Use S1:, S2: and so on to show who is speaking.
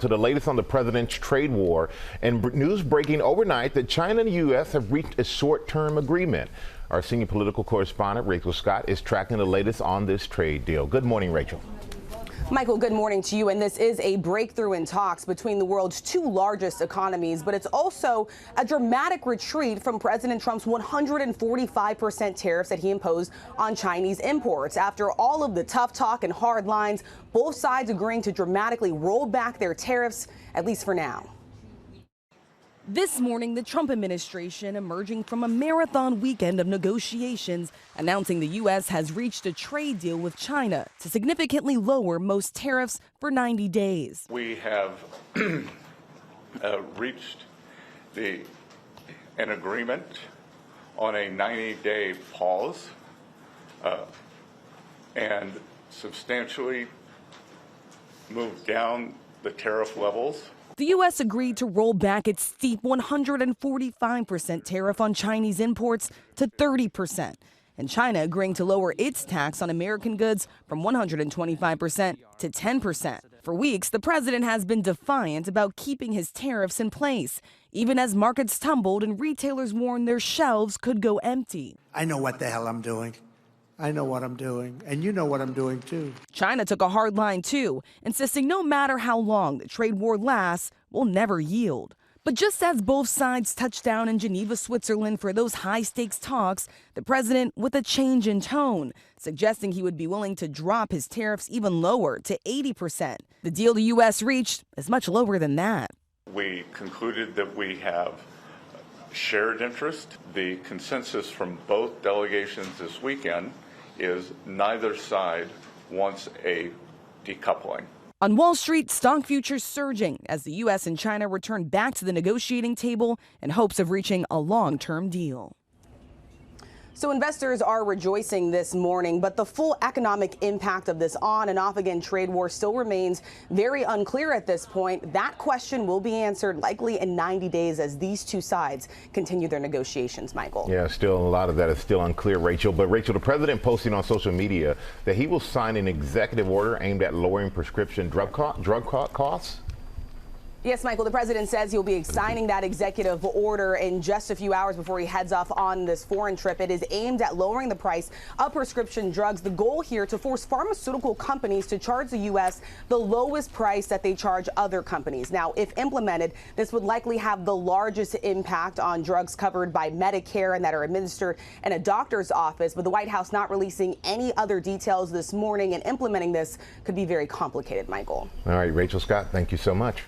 S1: To the latest on the president's trade war, and news breaking overnight that China and the U.S. have reached a short-term agreement. Our senior political correspondent, Rachel Scott, is tracking the latest on this trade deal. Good morning, Rachel.
S2: Michael, good morning to you. And this is a breakthrough in talks between the world's two largest economies, but it's also a dramatic retreat from President Trump's 145% tariffs that he imposed on Chinese imports. After all of the tough talk and hard lines, both sides agreeing to dramatically roll back their tariffs, at least for now. This morning, the Trump administration emerging from a marathon weekend of negotiations, announcing the U.S. has reached a trade deal with China to significantly lower most tariffs for 90 days.
S3: We have reached an agreement on a 90-day pause and substantially moved down the tariff levels.
S2: The U.S. agreed to roll back its steep 145% tariff on Chinese imports to 30%, and China agreeing to lower its tax on American goods from 125% to 10%. For weeks, the president has been defiant about keeping his tariffs in place, even as markets tumbled and retailers warned their shelves could go empty.
S4: I know what the hell I'm doing. I know what I'm doing, and you know what I'm doing, too.
S2: China took a hard line, too, insisting no matter how long the trade war lasts, will never yield. But just as both sides touched down in Geneva, Switzerland for those high-stakes talks, the president with a change in tone, suggesting he would be willing to drop his tariffs even lower to 80%. The deal the U.S. reached is much lower than that.
S3: We concluded that we have shared interest. The consensus from both delegations this weekend is neither side wants a decoupling.
S2: On Wall Street, stock futures surging as the U.S. and China return back to the negotiating table in hopes of reaching a long-term deal. So investors are rejoicing this morning, but the full economic impact of this on and off again trade war still remains very unclear at this point. That question will be answered likely in 90 days as these two sides continue their negotiations, Michael.
S1: Yeah, still a lot of that is still unclear, Rachel. But Rachel, the president posting on social media that he will sign an executive order aimed at lowering prescription drug costs.
S2: Yes, Michael, the president says he'll be signing that executive order in just a few hours before he heads off on this foreign trip. It is aimed at lowering the price of prescription drugs. The goal here to force pharmaceutical companies to charge the U.S. the lowest price that they charge other companies. Now, if implemented, this would likely have the largest impact on drugs covered by Medicare and that are administered in a doctor's office. But the White House not releasing any other details this morning, and implementing this could be very complicated, Michael.
S1: All right, Rachel Scott, thank you so much.